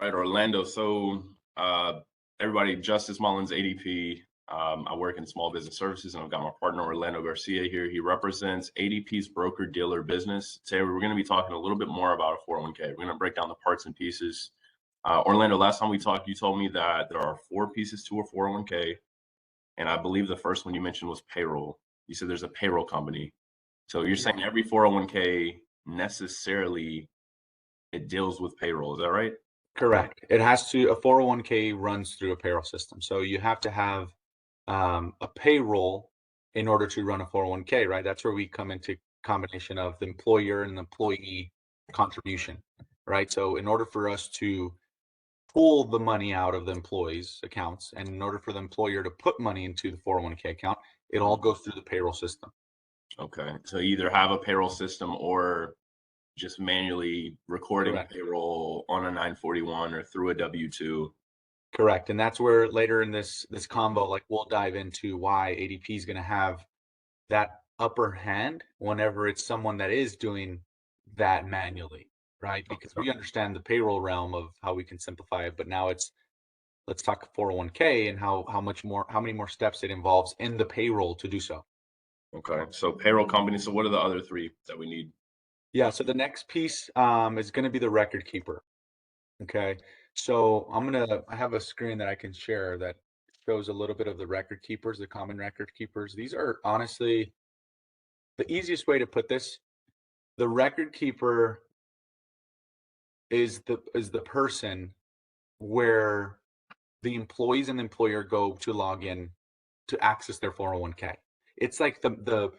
Right, Orlando. So, everybody, Justice Mullins, ADP. I work in small business services, and I've got my partner Orlando Garcia here. He represents ADP's broker dealer business. Today, we're going to be talking a little bit more about a 401k. We're going to break down the parts and pieces. Orlando, last time we talked, you told me that there are 4 pieces to a 401k, and I believe the first one you mentioned was payroll. You said there's a payroll company. So you're saying every 401k necessarily it deals with payroll. Is that right? Correct. It has to, a 401k runs through a payroll system. So you have to have a payroll in order to run a 401k, right? That's where we come into combination of the employer and the employee contribution, right? So in order for us to pull the money out of the employees' accounts, and in order for the employer to put money into the 401k account, it all goes through the payroll system. Okay. So you either have a payroll system or just manually recording Correct. payroll on a 941 or through a W-2. Correct. And that's where later in this combo, like we'll dive into why ADP is going to have that upper hand whenever it's someone that is doing that manually, right? Because we understand the payroll realm of how we can simplify it, but now let's talk 401k and how many more steps it involves in the payroll to do so. Okay. So payroll company. So what are the other 3 that we need? Yeah, so the next piece is going to be the record keeper. Okay, so I have a screen that I can share that shows a little bit of the record keepers, the common record keepers. These are honestly the easiest way to put this. The record keeper is the person where the employees and the employer go to log in to access their 401k. It's like the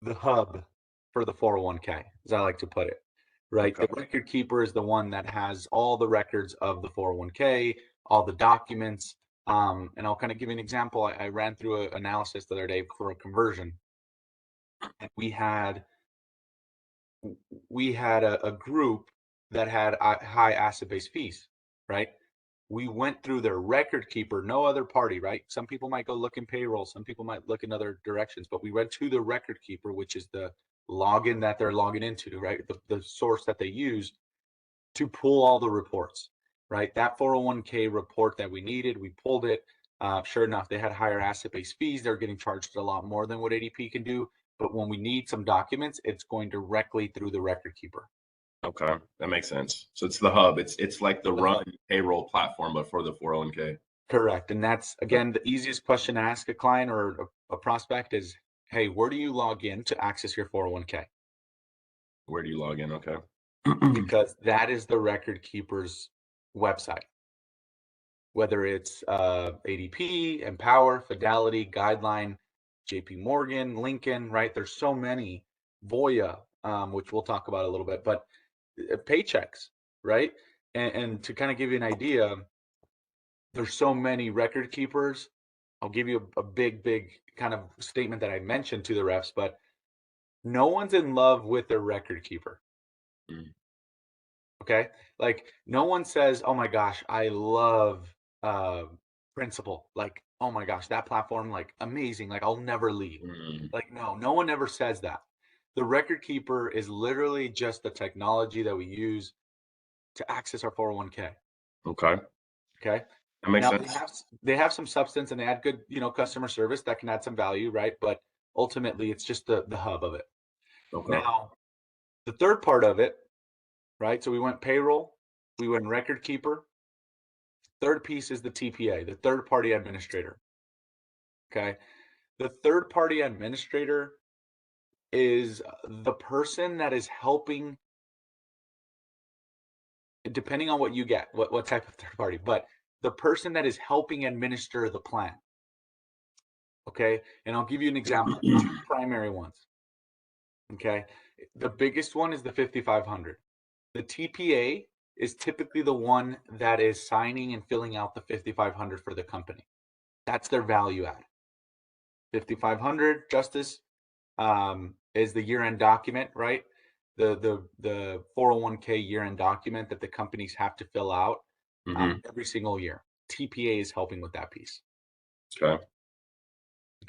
hub for the 401k, as I like to put it, right? Okay. The record keeper is the one that has all the records of the 401k, all the documents. And I'll kind of give you an example. I ran through an analysis the other day for a conversion. And we had a group that had high asset-based fees, right? We went through their record keeper, no other party, right? Some people might go look in payroll, some people might look in other directions, but we went to the record keeper, which is the login that they're logging into, right? The source that they use to pull all the reports, right? That 401k report that we needed, we pulled it. Sure enough, they had higher asset-based fees. They're getting charged a lot more than what ADP can do. But when we need some documents, it's going directly through the record keeper. Okay. That makes sense. So it's the hub. It's like the run payroll platform, but for the 401k. Correct. And that's, again, the easiest question to ask a client or a prospect is, hey, where do you log in to access your 401k? Where do you log in? Okay. Because that is the record keeper's website. Whether it's ADP, Empower, Fidelity, Guideline, JP Morgan, Lincoln, right? There's so many, Voya, which we'll talk about a little bit, but paychecks, right? And to kind of give you an idea, there's so many record keepers. I'll give you a big kind of statement that I mentioned to the refs, but no one's in love with their record keeper. Mm. Okay. Like no one says, oh my gosh, I love Principal. Like, oh my gosh, that platform, like amazing. Like I'll never leave. Mm. Like, no one ever says that. The record keeper is literally just the technology that we use to access our 401k. Okay. Okay. That makes Now sense. they have some substance and they add good, customer service that can add some value, right? But ultimately it's just the hub of it. Okay. Now, the third part of it, right? So we went payroll, we went record keeper. Third piece is the TPA, the third party administrator. Okay. The third party administrator is the person that is helping, depending on what you get, what type of third party, but the person that is helping administer the plan. Okay. And I'll give you an example, 2 primary ones. Okay. The biggest one is the 5,500. The TPA is typically the one that is signing and filling out the 5,500 for the company. That's their value add. 5,500 Justice is the year-end document, right? The 401k year-end document that the companies have to fill out every single year. TPA is helping with that piece. Okay.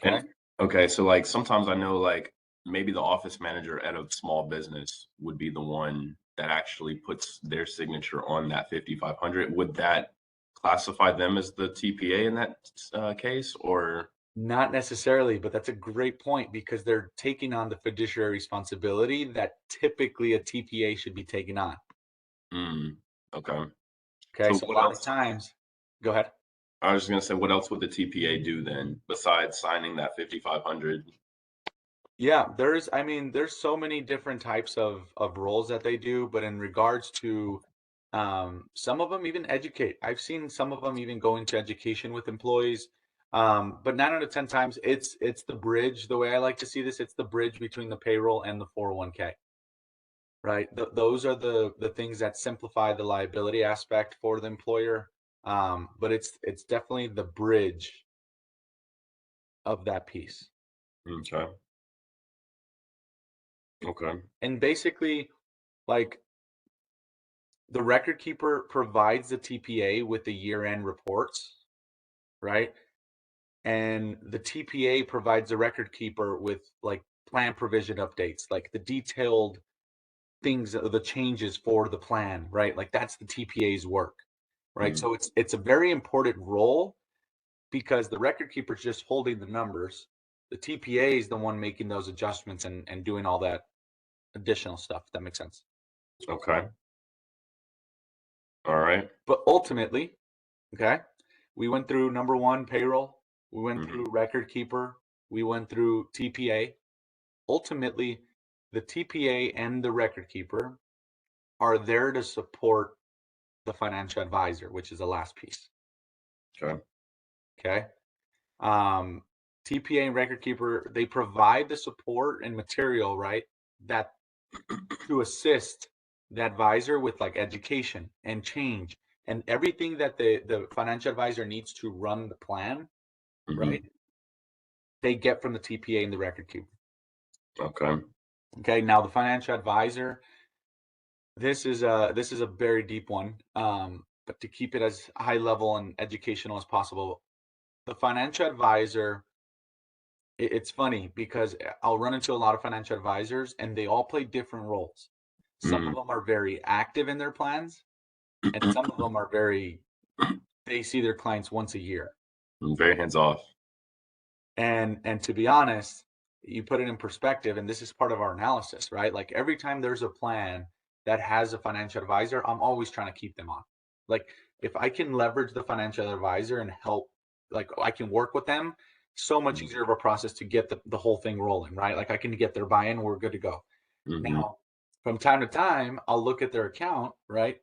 Okay. Okay. So like sometimes I know like maybe the office manager at a small business would be the one that actually puts their signature on that 5,500, would that classify them as the TPA in that case, or? Not necessarily, but that's a great point because they're taking on the fiduciary responsibility that typically a TPA should be taking on. Okay. Okay, So so a what lot else? of times, go ahead. I was just gonna say, what else would the TPA do then besides signing that 5,500? Yeah, there's so many different types of roles that they do, but in regards to some of them even educate. I've seen some of them even go into education with employees. But 9 out of 10 times it's the bridge. The way I like to see this, it's the bridge between the payroll and the 401k. Right? Those are the things that simplify the liability aspect for the employer. But it's definitely the bridge of that piece. Okay. Okay. And basically, like the record keeper provides the TPA with the year-end reports, right? And the TPA provides the record keeper with like plan provision updates, like the detailed things, the changes for the plan, right? Like that's the TPA's work, right? So it's a very important role because the record keeper is just holding the numbers. The TPA is the one making those adjustments and doing all that additional stuff. If that makes sense. Okay. All right. But ultimately, okay, we went through number one, payroll. We went Mhm. through record keeper. We went through TPA. Ultimately, the TPA and the record keeper are there to support the financial advisor, which is the last piece. Okay. Okay. Um, TPA and record keeper, they provide the support and material, right? That to assist the advisor with like education and change and everything that the financial advisor needs to run the plan, right? Mhm. They get from the TPA and the record keeper. Okay. Okay. Now the financial advisor, this is a very deep one. But to keep it as high level and educational as possible, the financial advisor, it's funny because I'll run into a lot of financial advisors and they all play different roles. Some of Mm. them are very active in their plans, and some of them are they see their clients once a year. Very hands off. And to be honest, you put it in perspective, and this is part of our analysis, right? Like every time there's a plan that has a financial advisor, I'm always trying to keep them on. Like if I can leverage the financial advisor and help, like I can work with them, so much easier of a process to get the whole thing rolling, right? Like I can get their buy-in, we're good to go. Mm-hmm. Now, from time to time, I'll look at their account, right?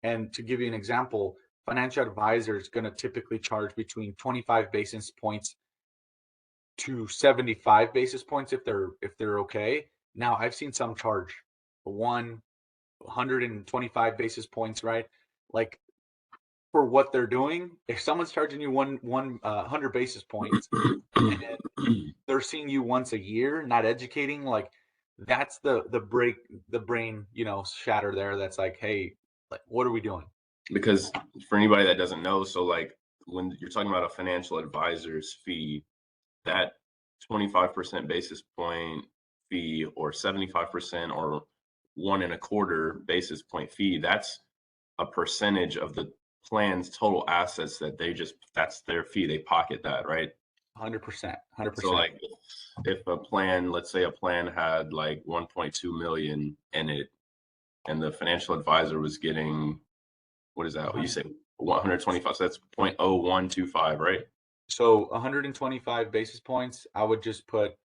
And to give you an example, financial advisor is going to typically charge between 25 basis points to 75 basis points if they're okay. Now I've seen some charge 125 basis points, right? Like for what they're doing, if someone's charging you 100 basis points and they're seeing you once a year, not educating, like that's the brain, shatter there. That's like, hey, like what are we doing? Because for anybody that doesn't know, so like when you're talking about a financial advisor's fee, that 25% basis point fee or 75% or 1.25 basis point fee, that's a percentage of the plan's total assets that that's their fee. They pocket that, right? 100%, So 100%. like if a plan, let's say a plan had like 1.2 million in it and the financial advisor was getting, what is that? What you say 125, so that's 0.0125, right? So 125 basis points, I would just put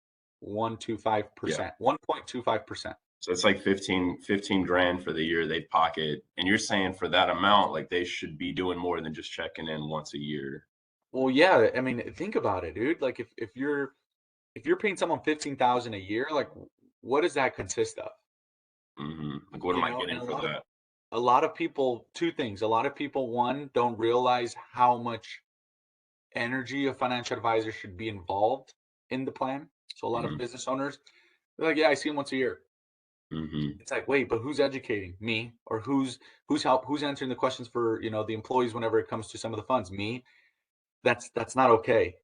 Yeah. 125%, 1.25%. So it's like 15 grand for the year they pocket. And you're saying for that amount, like they should be doing more than just checking in once a year. Well, yeah, I mean, think about it, dude. Like if you're paying someone 15,000 a year, like what does that consist of? Like, what am I And getting for that? a lot of people, two things. A lot of people, one, don't realize how much energy a financial advisor should be involved in the plan. So a lot of hmm business owners, they're like, yeah, I see him once a year. hmm It's like, wait, but who's educating me? Or who's answering the questions for, the employees whenever it comes to some of the funds? Me. That's not okay.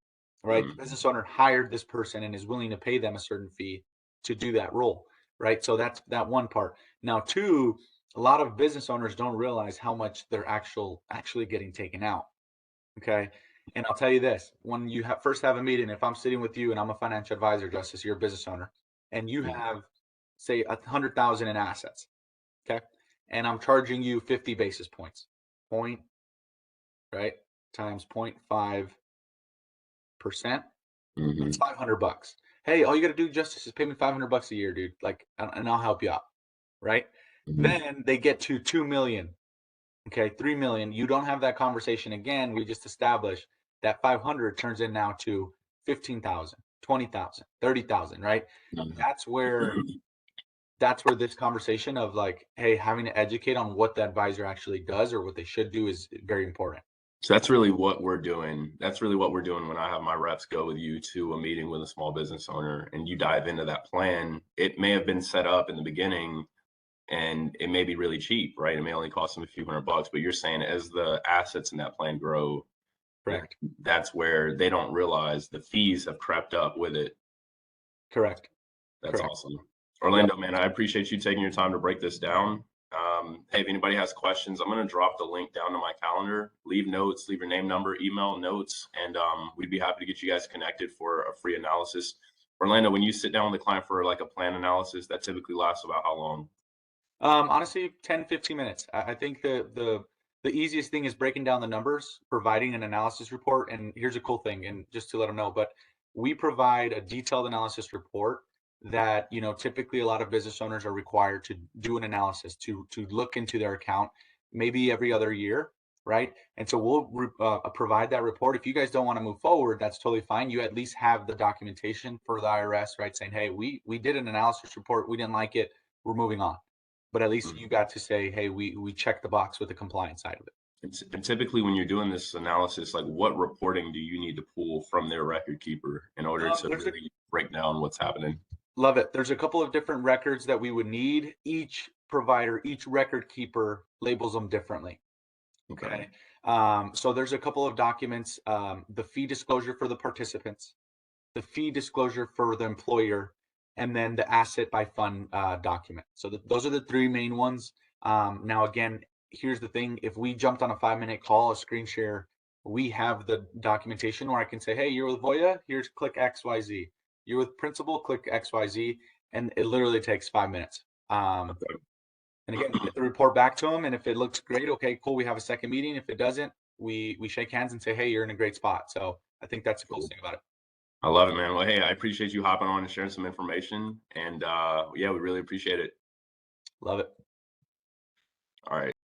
Right? The business owner hired this person and is willing to pay them a certain fee to do that role. Right? So that's that one part. Now, two, A lot of business owners don't realize how much they're actually getting taken out. Okay. And I'll tell you this, when you first have a meeting, if I'm sitting with you and I'm a financial advisor, Justice, you're a business owner, and you have, say, 100,000 in assets. Okay. And I'm charging you 50 basis points, point, right? Times 0.5%. It's $500. Hey, all you got to do, Justice, is pay me $500 a year, dude. Like, and I'll help you out. Right. Then they get to 2 million. Okay. 3 million. You don't have that conversation again. We just established that 500 turns in now to 15,000, 20,000, 30,000. Right. That's where this conversation of like, hey, having to educate on what the advisor actually does or what they should do is very important. So that's really what we're doing. That's really what we're doing when I have my reps go with you to a meeting with a small business owner and you dive into that plan. It may have been set up in the beginning and it may be really cheap, right? It may only cost them a few $100, but you're saying as the assets in that plan grow, Correct. That's where they don't realize the fees have crept up with it. Correct. That's awesome. Orlando, man, I appreciate you taking your time to break this down. Hey, if anybody has questions, I'm going to drop the link down to my calendar. Leave notes, leave your name, number, email, notes, and we'd be happy to get you guys connected for a free analysis. Orlando, when you sit down with a client for like a plan analysis, that typically lasts about how long? Honestly, 10, 15 minutes. I think the easiest thing is breaking down the numbers, providing an analysis report. And here's a cool thing, and just to let them know, but we provide a detailed analysis report that, you know, typically a lot of business owners are required to do an analysis to look into their account maybe every other year, right? And so we'll provide that report. If you guys don't want to move forward, that's totally fine. You at least have the documentation for the IRS, right? Saying, hey, we did an analysis report, we didn't like it, we're moving on. But at least you got to say, hey, we checked the box with the compliance side of it. And typically when you're doing this analysis, like what reporting do you need to pull from their record keeper in order to really break down what's happening? Love it. There's a couple of different records that we would need. Each provider, each record keeper labels them differently. Okay. So there's a couple of documents, the fee disclosure for the participants, the fee disclosure for the employer, and then the asset by fund document. So those are the three main ones. Now, again, here's the thing. If we jumped on a 5-minute call, a screen share, we have the documentation where I can say, hey, you're with Voya, here's click XYZ. You're with Principal, click XYZ. And it literally takes 5 minutes. And again, we get the report back to them. And if it looks great, okay, cool, we have a second meeting. If it doesn't, we shake hands and say, hey, you're in a great spot. So I think that's the cool thing about it. I love it, man. Well, hey, I appreciate you hopping on and sharing some information. And yeah, we really appreciate it. Love it. All right.